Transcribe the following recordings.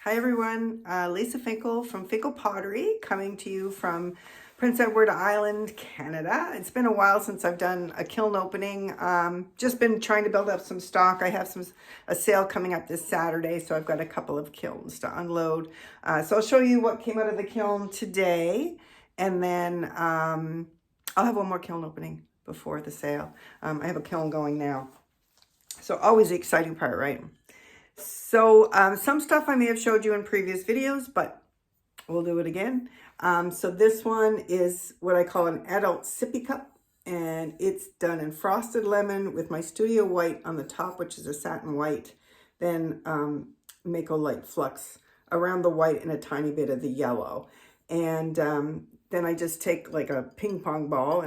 Hi everyone, Lisa Finkel from Finkel Pottery coming to you from Prince Edward Island, Canada. It's been a while since I've done a kiln opening. Just been trying to build up some stock. I have a sale coming up this Saturday, so I've got a couple of kilns to unload. So I'll show you what came out of the kiln today, and then I'll have one more kiln opening before the sale. I have a kiln going now. So always the exciting part, right? So some stuff I may have showed you in previous videos, but we'll do it again. So this one is what I call an adult sippy cup, and it's done in frosted lemon with my studio white on the top, which is a satin white, then mayco light flux around the white and a tiny bit of the yellow. And then I just take like a ping pong ball,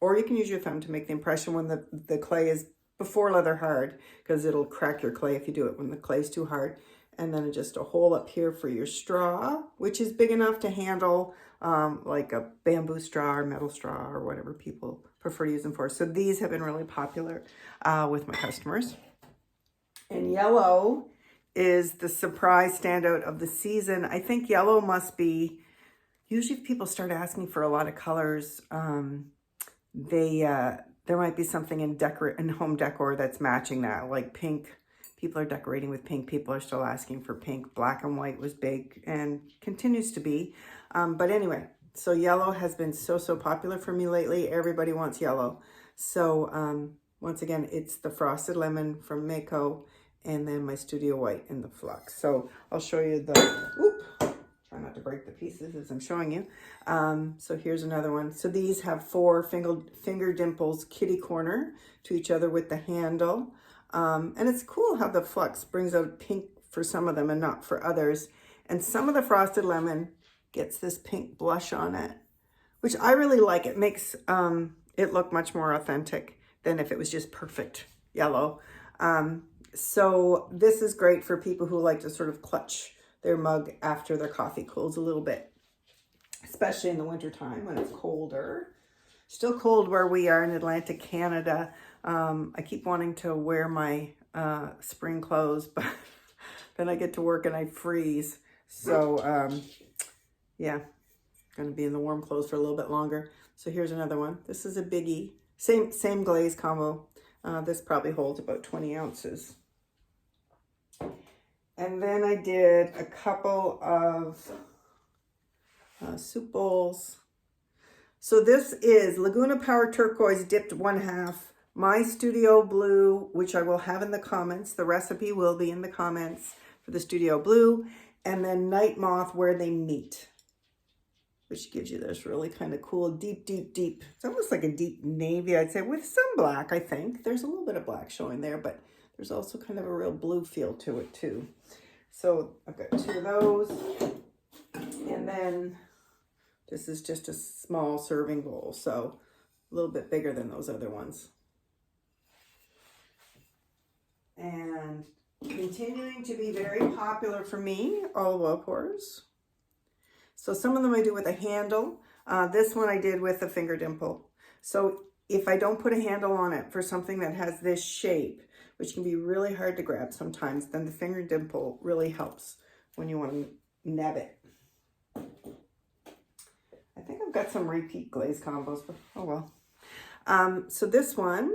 or you can use your thumb to make the impression when the clay is before leather hard, because it'll crack your clay if you do it when the clay is too hard. And then just a hole up here for your straw, which is big enough to handle like a bamboo straw or metal straw or whatever people prefer to use them for. So these have been really popular with my customers. And yellow is the surprise standout of the season. I think yellow must be, usually if people start asking for a lot of colors, there might be something in home decor that's matching that, like pink. People are decorating with pink. People are still asking for pink. Black and white was big and continues to be. But anyway, so yellow has been so popular for me lately. Everybody wants yellow. So once again, it's the frosted lemon from mayco and then my studio white in the flux. So I'll show you try not to break the pieces as I'm showing you. So here's another one. So these have 4 finger dimples kitty corner to each other with the handle. And it's cool how the flux brings out pink for some of them and not for others. And some of the frosted lemon gets this pink blush on it, which I really like. It makes it look much more authentic than if it was just perfect yellow. So this is great for people who like to sort of clutch their mug after their coffee cools a little bit, especially in the wintertime when it's colder. Still cold where we are in Atlantic Canada. I keep wanting to wear my spring clothes, but then I get to work and I freeze. So yeah, gonna be in the warm clothes for a little bit longer. So here's another one. This is a biggie. Same glaze combo. This probably holds about 20 ounces. And then I did a couple of soup bowls. So this is Laguna Power Turquoise dipped 1/2, my Studio Blue, which I will have in the comments. The recipe will be in the comments for the Studio Blue. And then Night Moth where they meet, which gives you this really kind of cool deep. It's almost like a deep navy, I'd say, with some black, I think. There's a little bit of black showing there, but there's also kind of a real blue feel to it too. So I've got 2 of those. And then this is just a small serving bowl, so a little bit bigger than those other ones. And continuing to be very popular for me, olive oil pours. So some of them I do with a handle. This one I did with a finger dimple. So if I don't put a handle on it for something that has this shape, which can be really hard to grab sometimes, then the finger dimple really helps when you want to nab it. I think I've got some repeat glaze combos, but oh well. So this one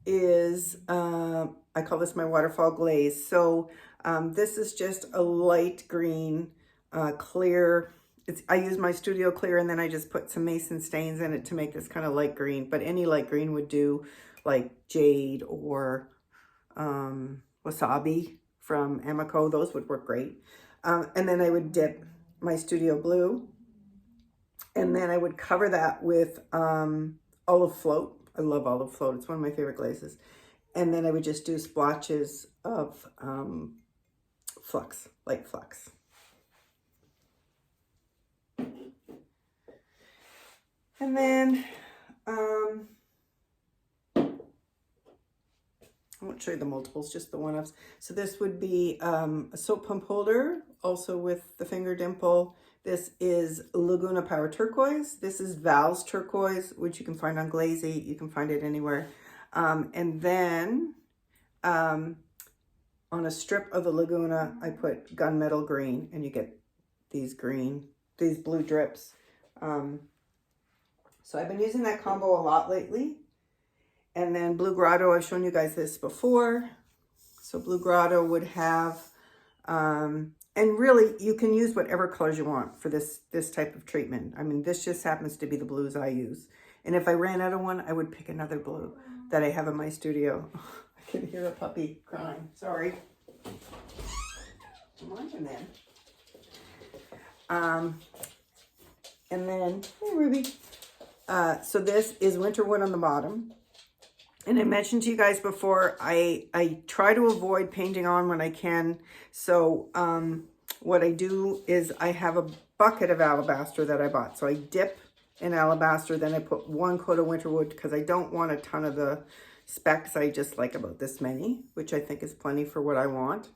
is, I call this my waterfall glaze. So this is just a light green, clear. I use my Studio Clear, and then I just put some mason stains in it to make this kind of light green, but any light green would do, like jade or wasabi from Amaco. Those would work great. And then I would dip my Studio Blue, and then I would cover that with olive float. I love olive float. It's one of my favorite glazes. And then I would just do splotches of flux, light flux. And then I won't show you the multiples, just the one-offs. So this would be a soap pump holder, also with the finger dimple. This is Laguna Power Turquoise. This is Val's Turquoise, which you can find on Glazy. You can find it anywhere. And then on a strip of the Laguna, I put gunmetal green, and you get these blue drips. So I've been using that combo a lot lately. And then Blue Grotto, I've shown you guys this before. So Blue Grotto would have, and really you can use whatever colors you want for this type of treatment. I mean, this just happens to be the blues I use. And if I ran out of one, I would pick another blue that I have in my studio. I can hear a puppy crying, sorry. Come on in then. And then, hey Ruby. So this is Winterwood on the bottom. And I mentioned to you guys before, I try to avoid painting on when I can. So what I do is I have a bucket of alabaster that I bought. So I dip in alabaster, then I put 1 coat of Winterwood because I don't want a ton of the specks. I just like about this many, which I think is plenty for what I want.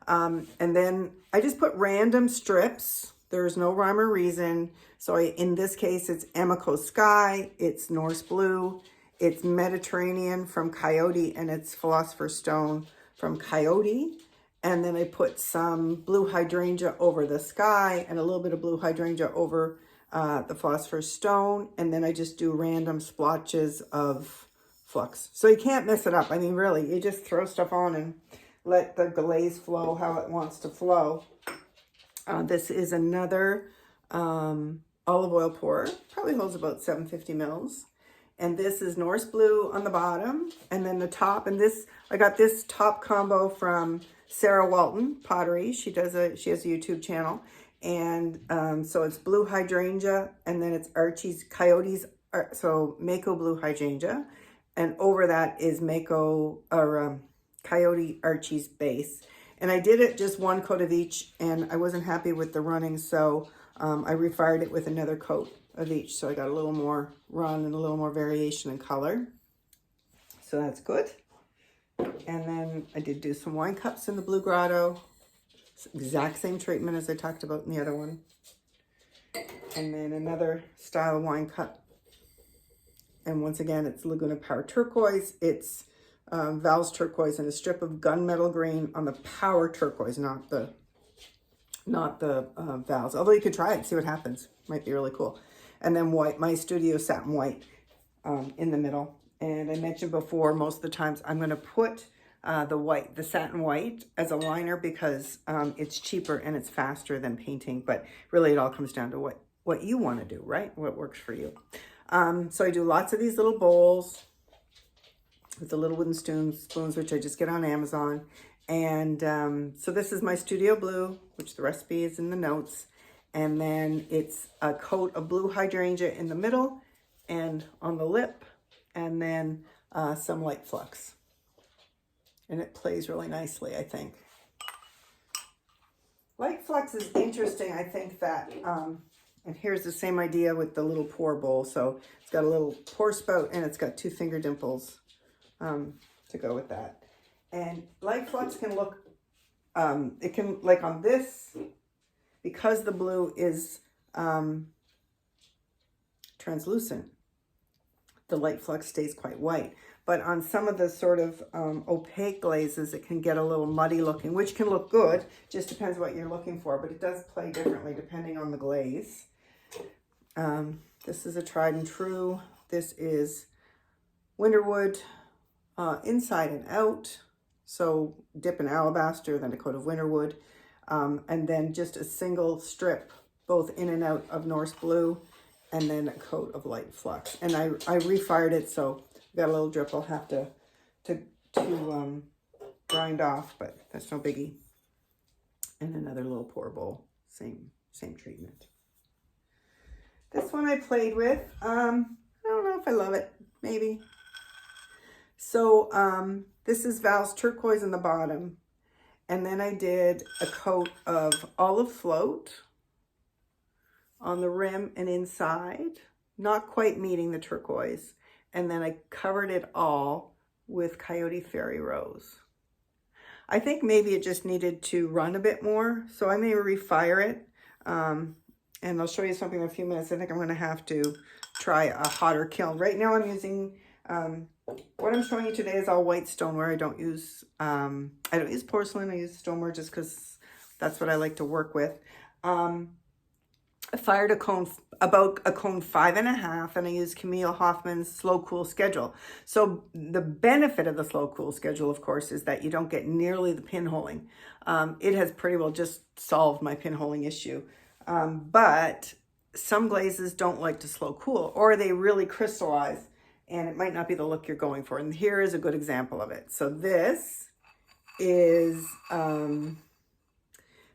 And then I just put random strips. There's no rhyme or reason. So in this case, it's Amaco Sky, it's Norse Blue, it's Mediterranean from Coyote, and it's Philosopher's Stone from Coyote. And then I put some blue hydrangea over the sky and a little bit of blue hydrangea over the Philosopher's Stone. And then I just do random splotches of flux. So you can't mess it up. I mean, really, you just throw stuff on and let the glaze flow how it wants to flow. This is another olive oil pour. Probably holds about 750 mils. And this is Norse Blue on the bottom. And then the top, and this, I got this top combo from Sarah Walton Pottery. She has a YouTube channel. And so it's blue hydrangea, and then it's Archie's Coyotes, so mayco blue hydrangea. And over that is mayco, or Coyote Archie's base. And I did it just 1 coat of each, and I wasn't happy with the running, so I refired it with another coat of each. So I got a little more run and a little more variation in color. So that's good. And then I did do some wine cups in the Blue Grotto. Exact same treatment as I talked about in the other one. And then another style wine cup. And once again, it's Laguna Power Turquoise. It's Val's turquoise and a strip of gunmetal green on the Power turquoise, not the Val's. Although you could try it and see what happens. Might be really cool. And then white, my studio satin white in the middle. And I mentioned before, most of the times I'm going to put the satin white as a liner because it's cheaper and it's faster than painting. But really, it all comes down to what you want to do, right? What works for you. So I do lots of these little bowls with the little wooden spoons, which I just get on Amazon. And so this is my Studio Blue, which the recipe is in the notes. And then it's a coat of blue hydrangea in the middle and on the lip, and then some light flux. And it plays really nicely, I think. Light flux is interesting. I think that, and here's the same idea with the little pour bowl. So it's got a little pour spout and it's got 2 finger dimples to go with that. And light flux can look, it can, like on this, because the blue is translucent, the light flux stays quite white. But on some of the sort of opaque glazes, it can get a little muddy looking, which can look good. Just depends what you're looking for, but it does play differently depending on the glaze. This is a tried and true. This is Winterwood inside and out. So dip in alabaster, then a coat of Winterwood, and then just a single strip, both in and out of Norse Blue, and then a coat of light flux. And I refired it, so got a little drip I'll have to grind off, but that's no biggie. And another little pour bowl, same treatment. This one I played with. I don't know if I love it, maybe. So this is Val's turquoise in the bottom. And then I did a coat of olive float on the rim and inside, not quite meeting the turquoise. And then I covered it all with Coyote Fairy Rose. I think maybe it just needed to run a bit more, so I may refire it. And I'll show you something in a few minutes. I think I'm going to have to try a hotter kiln. Right now I'm using What I'm showing you today is all white stoneware. I don't use porcelain. I use stoneware just because that's what I like to work with. I fired about a cone 5.5, and I used Camille Hoffman's slow cool schedule. So the benefit of the slow cool schedule, of course, is that you don't get nearly the pinholing. It has pretty well just solved my pinholing issue. But some glazes don't like to slow cool, or they really crystallize, and it might not be the look you're going for. And here is a good example of it. So this is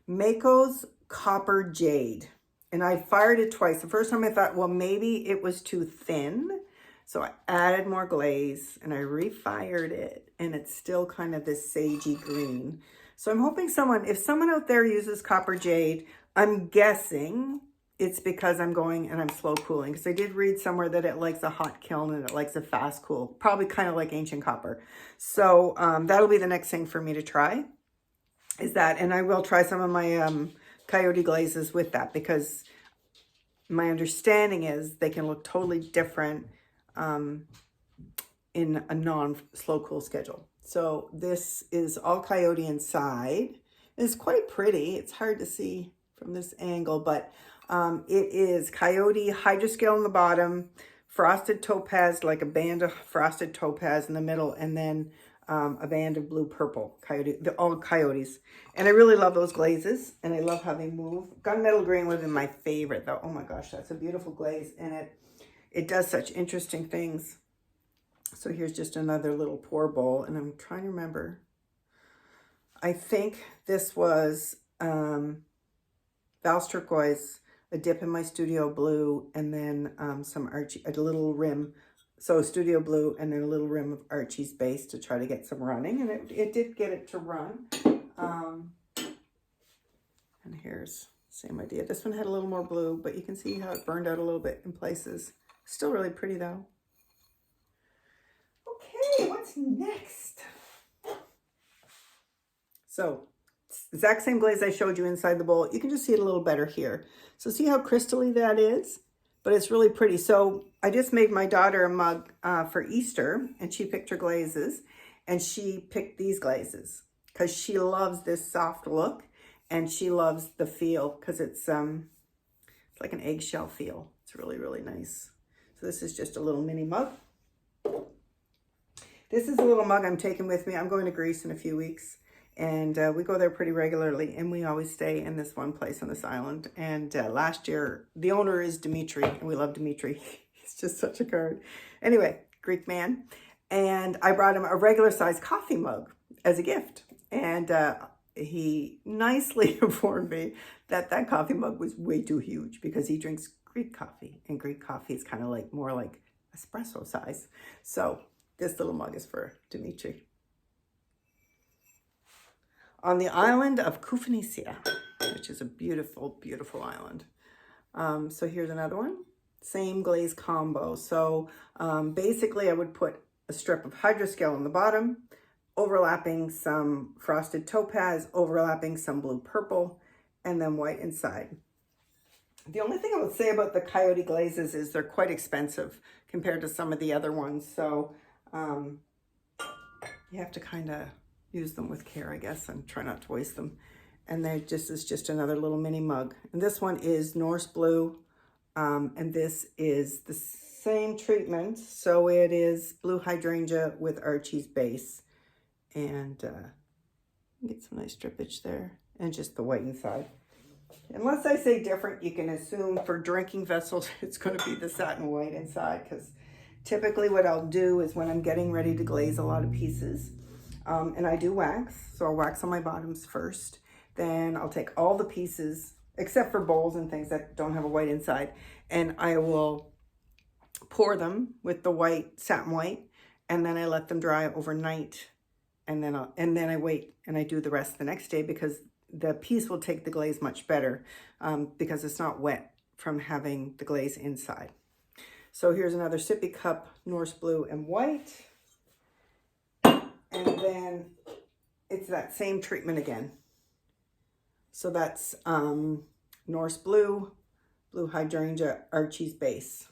Mayco's Copper Jade. And I fired it twice. The first time I thought, well, maybe it was too thin. So I added more glaze and I refired it. And it's still kind of this sagey green. So I'm hoping if someone out there uses Copper Jade, I'm guessing it's because I'm going and I'm slow cooling. Because I did read somewhere that it likes a hot kiln and it likes a fast cool. Probably kind of like ancient copper. So that'll be the next thing for me to try. Is that, and I will try some of my Coyote glazes with that, because my understanding is they can look totally different in a non-slow cool schedule. So this is all Coyote inside. It's quite pretty. It's hard to see from this angle, but it is Coyote hydroscale in the bottom, frosted topaz, like a band of frosted topaz in the middle, and then a band of blue purple Coyote, all Coyotes. And I really love those glazes, and I love how they move. Gunmetal green would have been my favorite though. Oh my gosh, that's a beautiful glaze, and it does such interesting things. So here's just another little pour bowl, and I'm trying to remember. I think this was Val's turquoise, a dip in my studio blue, and then some Archie, a little rim. So studio blue, and then a little rim of Archie's base to try to get some running. And it did get it to run. And here's same idea. This one had a little more blue, but you can see how it burned out a little bit in places. Still really pretty though. Okay, what's next? So exact same glaze I showed you inside the bowl. You can just see it a little better here. So see how crystally that is? But it's really pretty. So I just made my daughter a mug for Easter, and she picked her glazes, and she picked these glazes because she loves this soft look, and she loves the feel because it's like an eggshell feel. It's really, really nice. So this is just a little mini mug. This is a little mug I'm taking with me. I'm going to Greece in a few weeks. And we go there pretty regularly, and we always stay in this one place on this island. And last year, the owner is Dimitri, and we love Dimitri. He's just such a card. Anyway, Greek man. And I brought him a regular size coffee mug as a gift. And he nicely informed me that that coffee mug was way too huge because he drinks Greek coffee. And Greek coffee is kind of like more like espresso size. So this little mug is for Dimitri. On the island of Kufanisia, which is a beautiful, beautiful island. So here's another one, same glaze combo. So basically I would put a strip of hydroscale on the bottom, overlapping some frosted topaz, overlapping some blue purple, and then white inside. The only thing I would say about the Coyote glazes is they're quite expensive compared to some of the other ones. So you have to kind of use them with care, I guess, and try not to waste them. And this is just another little mini mug. And this one is Norse blue, and this is the same treatment. So it is blue hydrangea with Archie's base, and get some nice drippage there, and just the white inside. Unless I say different, you can assume for drinking vessels it's going to be the satin white inside, because typically what I'll do is when I'm getting ready to glaze a lot of pieces, and I do wax, so I'll wax on my bottoms first. Then I'll take all the pieces, except for bowls and things that don't have a white inside, and I will pour them with the white, satin white, and then I let them dry overnight, and then I wait and I do the rest the next day, because the piece will take the glaze much better because it's not wet from having the glaze inside. So here's another sippy cup, Norse blue and white. And then it's that same treatment again. So that's Norse blue, blue hydrangea, Archie's base.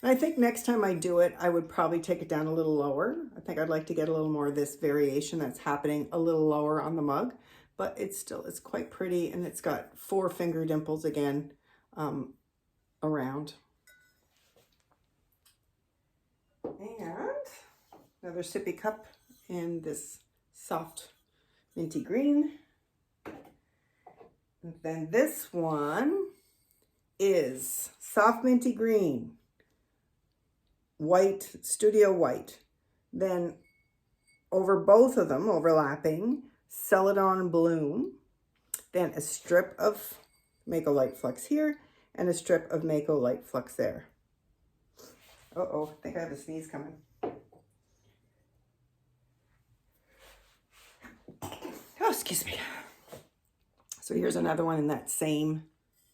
And I think next time I do it, I would probably take it down a little lower. I think I'd like to get a little more of this variation that's happening a little lower on the mug, but it's quite pretty, and it's got 4 finger dimples again around. And another sippy cup in this soft minty green. And then this one is soft minty green, white, studio white. Then over both of them, overlapping, Celadon bloom. Then a strip of mayco light flux here and a strip of mayco light flux there. Uh-oh, I think I have a sneeze coming. Oh, excuse me. So here's another one in that same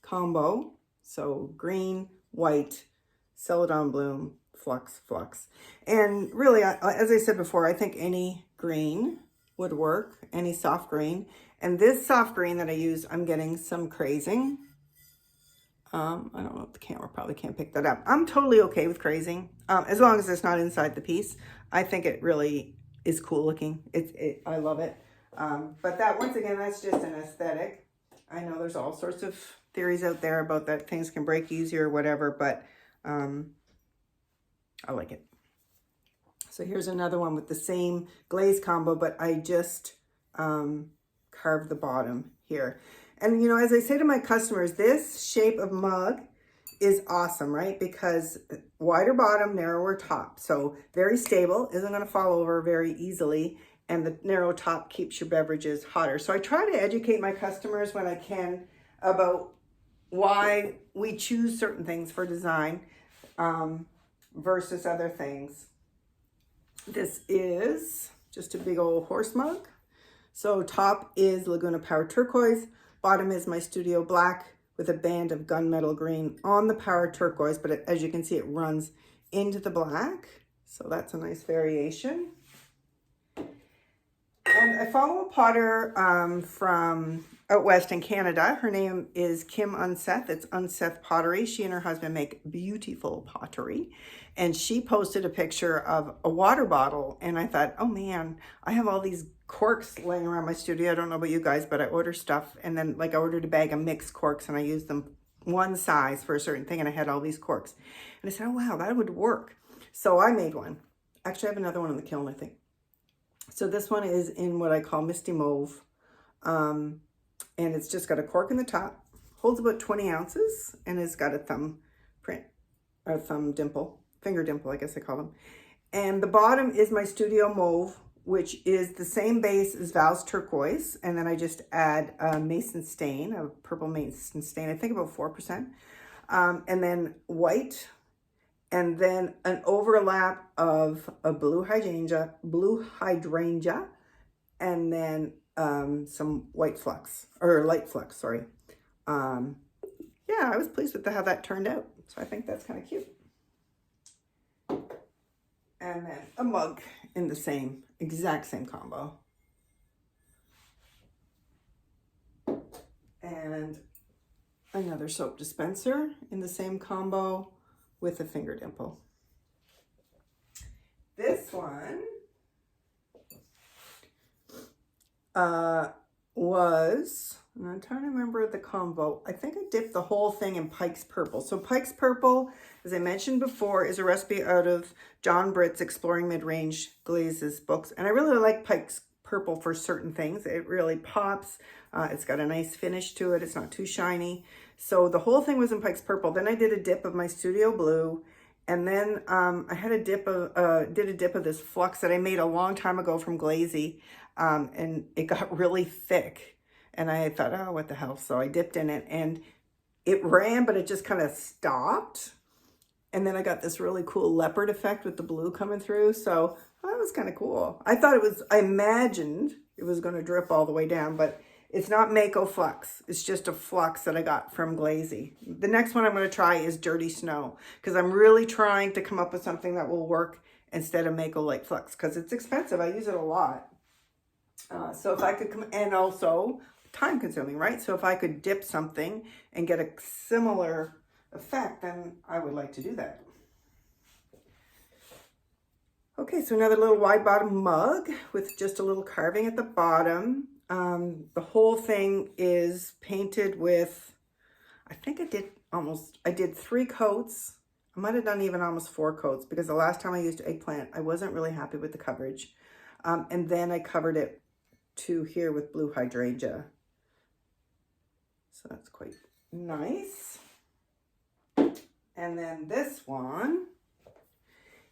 combo. So green, white, Celadon bloom, flux, flux. And really, as I said before, I think any green would work, any soft green. And this soft green that I use, I'm getting some crazing. I don't know if the camera probably can't pick that up. I'm totally okay with crazing, as long as it's not inside the piece. I think it really is cool looking. I love it. But that, once again, that's just an aesthetic. I know there's all sorts of theories out there about that things can break easier or whatever, but I like it. So here's another one with the same glaze combo, but I just carved the bottom here. And, you know, as I say to my customers, this shape of mug is awesome, right? Because wider bottom, narrower top. So very stable, isn't going to fall over very easily. And the narrow top keeps your beverages hotter. So I try to educate my customers when I can about why we choose certain things for design versus other things. This is just a big old horse mug. So top is Laguna Power Turquoise. Bottom is my Studio Black with a band of gunmetal green on the Power Turquoise, but as you can see, it runs into the black. So that's a nice variation. And I follow a potter from out west in Canada. Her name is Kim Unseth. It's Unseth Pottery. She and her husband make beautiful pottery. And she posted a picture of a water bottle. And I thought, oh man, I have all these corks laying around my studio. I don't know about you guys, but I order stuff. And then like I ordered a bag of mixed corks and I used them one size for a certain thing. And I had all these corks. And I said, oh wow, that would work. So I made one. Actually, I have another one in the kiln, I think. So this one is in what I call Misty Mauve. And it's just got a cork in the top, holds about 20 ounces, and it's got a thumb print, or thumb dimple, finger dimple, I guess I call them. And the bottom is my Studio Mauve, which is the same base as Val's Turquoise. And then I just add a mason stain, a purple mason stain, I think about 4%. And then white, and then an overlap of a blue hydrangea, and then some white flux, or light flux, sorry. Yeah, I was pleased with how that turned out. So I think that's kind of cute. And then a mug in the exact same combo. And another soap dispenser in the same combo with a finger dimple. This one was, and I'm trying to remember the combo. I think I dipped the whole thing in Pike's Purple. So Pike's Purple, as I mentioned before, is a recipe out of John Britt's Exploring Mid-Range Glazes books. And I really like Pike's Purple for certain things. It really pops. It's got a nice finish to it. It's not too shiny. So the whole thing was in Pike's Purple. Then I did a dip of my Studio Blue. And then I had a dip of this flux that I made a long time ago from Glazey. And it got really thick. And I thought, oh, what the hell? So I dipped in it and it ran, but it just kind of stopped. And then I got this really cool leopard effect with the blue coming through. So that was kind of cool. I imagined it was going to drip all the way down, but it's not mayco flux. It's just a flux that I got from Glazey. The next one I'm going to try is Dirty Snow, because I'm really trying to come up with something that will work instead of mayco light flux, because it's expensive. I use it a lot. So if I could and also time consuming, right? So if I could dip something and get a similar effect, then I would like to do that. Okay, so another little wide bottom mug with just a little carving at the bottom. The whole thing is painted with, I think I did 3 coats. I might have done even almost 4 coats because the last time I used eggplant, I wasn't really happy with the coverage. And then I covered it to here with blue hydrangea. So that's quite nice. And then this one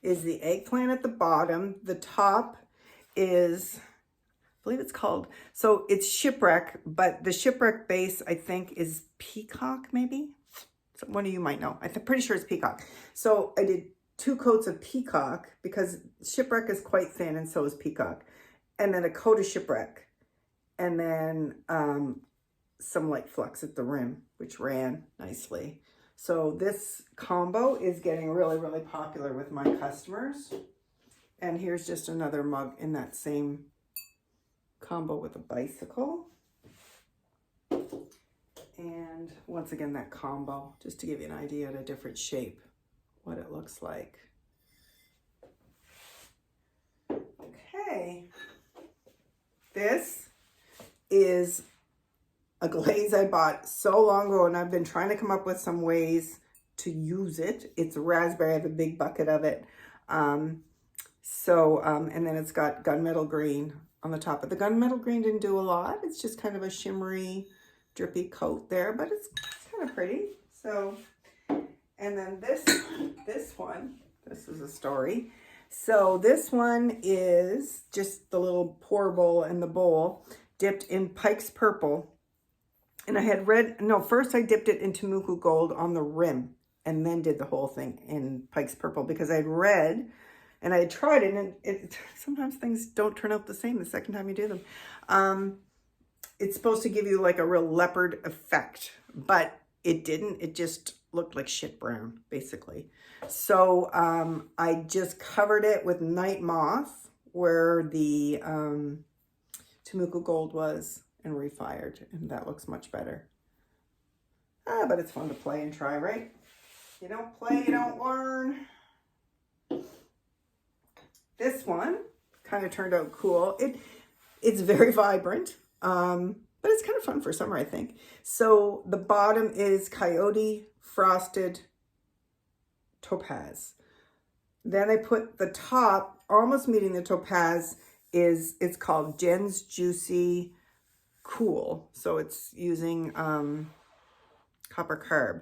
is the eggplant at the bottom. The top is, I believe it's called, so it's shipwreck, but the shipwreck base I think is peacock maybe? So one of you might know. I'm pretty sure it's peacock. So I did 2 coats of peacock because shipwreck is quite thin and so is peacock. And then a coat of shipwreck. And then some light flux at the rim, which ran nicely. So this combo is getting really, really popular with my customers. And here's just another mug in that same combo with a bicycle. And once again, that combo, just to give you an idea at a different shape, what it looks like. Okay. This is a glaze I bought so long ago, and I've been trying to come up with some ways to use it. It's raspberry. I have a big bucket of it. And then it's got gunmetal green on the top. But the gunmetal green didn't do a lot. It's just kind of a shimmery, drippy coat there, but it's kind of pretty. So, and then this one, this is a story. So this one is just the little pour bowl and the bowl dipped in Pike's Purple. And I had first I dipped it into Muku Gold on the rim and then did the whole thing in Pike's Purple because I had read and I had tried it, and sometimes things don't turn out the same the second time you do them. It's supposed to give you like a real leopard effect, but it didn't. It just looked like shit brown, basically. So I just covered it with night moth where the Temuco Gold was and refired, and that looks much better. But it's fun to play and try, right? You don't play, you don't learn. This one kind of turned out cool. It's very vibrant, but it's kind of fun for summer, I think. So the bottom is Coyote Frosted Topaz. Then I put the top, almost meeting the topaz, it's called Jen's Juicy Cool. So it's using copper carb.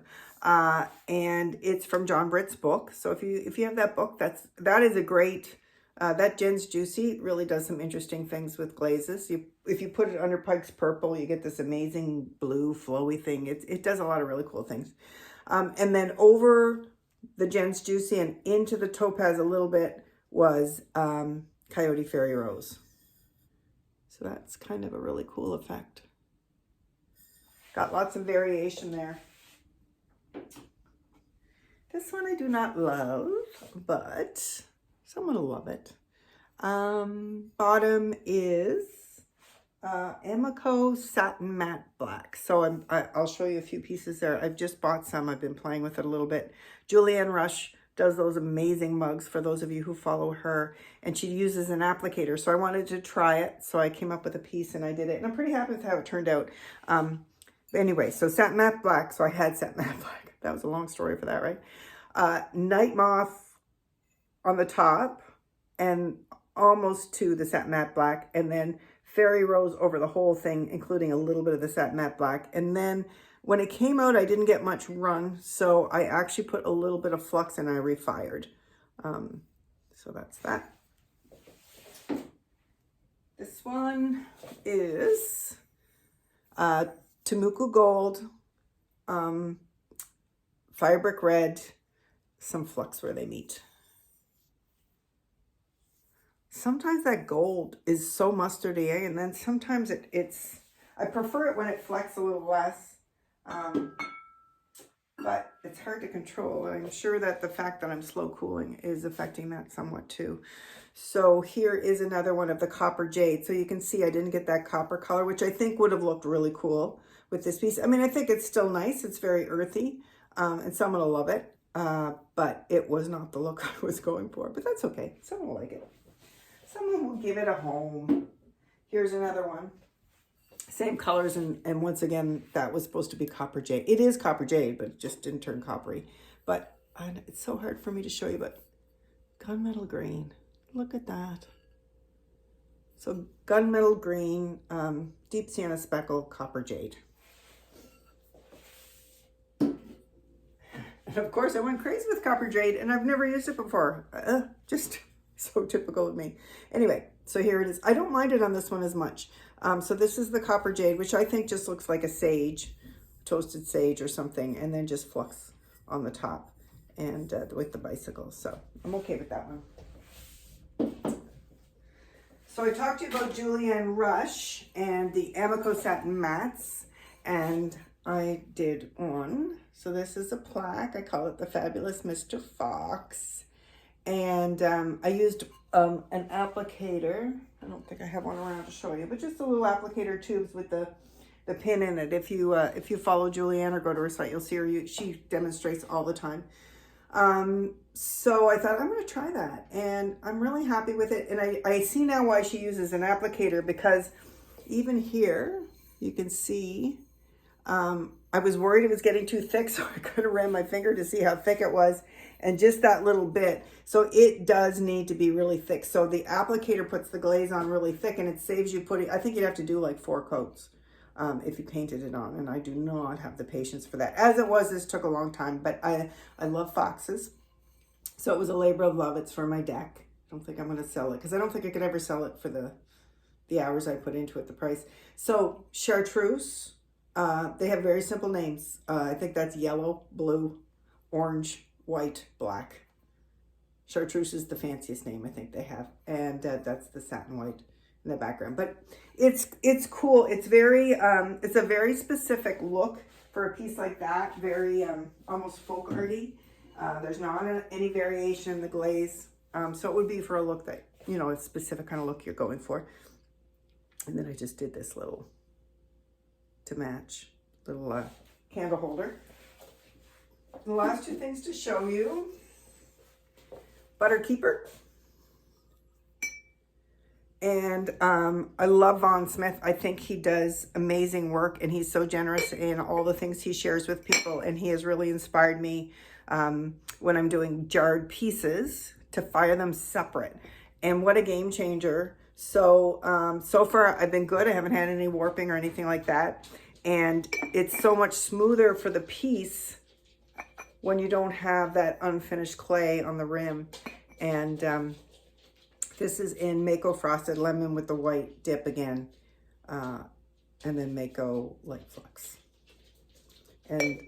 And it's from John Britt's book. So if you have that book, that is a great, that Jen's Juicy really does some interesting things with glazes. If you put it under Pike's Purple, you get this amazing blue flowy thing. It does a lot of really cool things. And then over the Jen's Juicy and into the topaz a little bit was Coyote Fairy Rose. So that's kind of a really cool effect. Got lots of variation there. This one I do not love, but someone will love it. Bottom is Amaco Satin Matte Black. So I'll show you a few pieces there. I've just bought some. I've been playing with it a little bit. Julianne Rush does those amazing mugs for those of you who follow her, and she uses an applicator. So I wanted to try it. So I came up with a piece and I did it, and I'm pretty happy with how it turned out. Anyway, so Satin Matte Black. So I had Satin Matte Black. That was a long story for that, right? Night Moth on the top and almost to the Satin Matte Black, and then Fairy Rose over the whole thing, including a little bit of the Satin Matte Black. And then when it came out, I didn't get much run, so I actually put a little bit of flux and I refired. So that's that. This one is Temuco Gold, Firebrick Red, some flux where they meet. Sometimes that gold is so mustardy, and then sometimes I prefer it when it flecks a little less. But it's hard to control. I'm sure that the fact that I'm slow cooling is affecting that somewhat too. So here is another one of the copper jade. So you can see I didn't get that copper color, which I think would have looked really cool with this piece. I mean, I think it's still nice. It's very earthy, and someone will love it. but it was not the look I was going for, but that's okay. Someone will like it. Someone will give it a home. Here's another one. Same colors, and once again, that was supposed to be copper jade. It is copper jade, but it just didn't turn coppery. But it's so hard for me to show you, but gunmetal green. Look at that. So gunmetal green, deep sienna speckle, copper jade. And of course, I went crazy with copper jade, and I've never used it before. Just so typical of me. Anyway, so here it is. I don't mind it on this one as much. So this is the copper jade, which I think just looks like a sage, toasted sage or something, and then just flux on the top and with the bicycle. So I'm okay with that one. So I talked to you about Julienne Rush and the Amaco satin mats, and I did one. So this is a plaque. I call it the Fabulous Mr. Fox. And I used an applicator. I don't think I have one around to show you, but just a little applicator tubes with the pin in it. If you follow Julienne or go to her site, you'll see her. She demonstrates all the time. So I thought I'm going to try that, and I'm really happy with it. And I see now why she uses an applicator, because even here you can see I was worried it was getting too thick, so I kind of ran my finger to see how thick it was, and just that little bit. So it does need to be really thick. So the applicator puts the glaze on really thick, and it saves you putting, I think you'd have to do like 4 coats if you painted it on, and I do not have the patience for that. As it was, this took a long time, but I love foxes. So it was a labor of love. It's for my deck. I don't think I'm going to sell it, because I don't think I could ever sell it for the hours I put into it, the price. So chartreuse. They have very simple names. I think that's yellow, blue, orange, white, black. Chartreuse is the fanciest name I think they have. And that's the satin white in the background. But it's cool. It's very, it's a very specific look for a piece like that. Very almost folk arty. There's not any variation in the glaze. So it would be for a look that, you know, a specific kind of look you're going for. And then I just did this little to match little candle holder. The last 2 things to show you: butter keeper, and I love Von Smith. I think he does amazing work, and he's so generous in all the things he shares with people, and he has really inspired me when I'm doing jarred pieces to fire them separate. And what a game changer. So, so far I've been good. I haven't had any warping or anything like that. And it's so much smoother for the piece when you don't have that unfinished clay on the rim. And this is in Mayco Frosted Lemon with the white dip again. And then Mayco Light Flux. And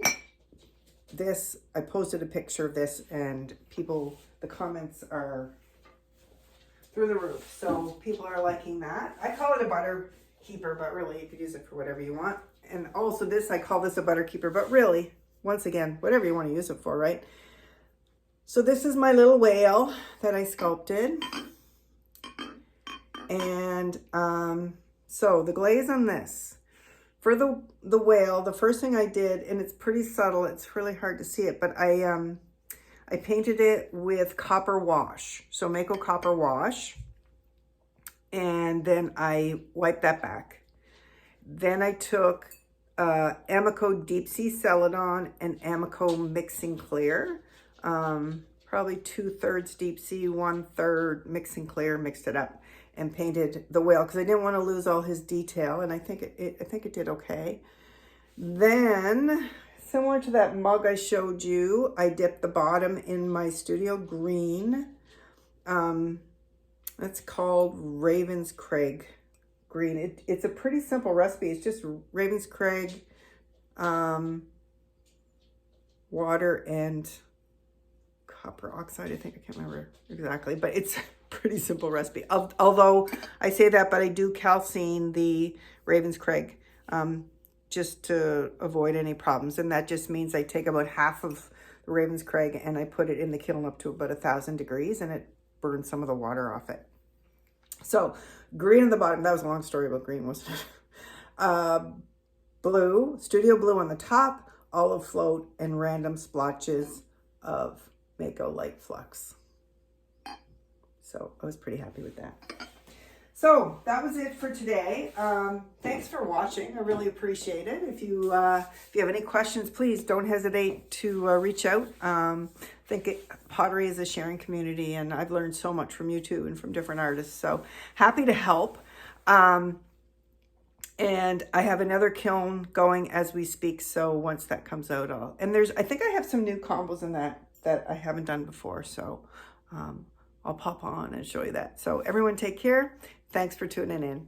this, I posted a picture of this, and the comments are through the roof. So people are liking that. I call it a butter keeper, but really you could use it for whatever you want. And also this, I call this a butter keeper, but really, once again, whatever you want to use it for, right? So this is my little whale that I sculpted. And so the glaze on this, for the whale, the first thing I did, and it's pretty subtle, it's really hard to see it, but I painted it with copper wash. So Mayco copper wash. And then I wiped that back. Then I took Amaco Deep Sea Celadon and Amaco Mixing Clear. Probably 2/3 Deep Sea, 1/3 Mixing Clear, mixed it up and painted the whale, because I didn't want to lose all his detail, and I think it did okay. Then, similar to that mug I showed you, I dipped the bottom in my studio green. That's called Ravenscraig green. It's a pretty simple recipe. It's just Ravenscraig, water, and copper oxide, I think. I can't remember exactly, but it's a pretty simple recipe. Although I say that, but I do calcine the Ravenscraig just to avoid any problems. And that just means I take about half of the Ravenscraig and I put it in the kiln up to about 1,000 degrees, and it burns some of the water off it. So green on the bottom, that was a long story about green, wasn't it? Blue, studio blue on the top, olive float, and random splotches of mayco light flux. So I was pretty happy with that. So that was it for today. Thanks for watching. I really appreciate it. If you have any questions, please don't hesitate to reach out. I think pottery is a sharing community, and I've learned so much from you too and from different artists. So happy to help. And I have another kiln going as we speak. So once that comes out, I think I have some new combos in that I haven't done before. So I'll pop on and show you that. So everyone take care. Thanks for tuning in.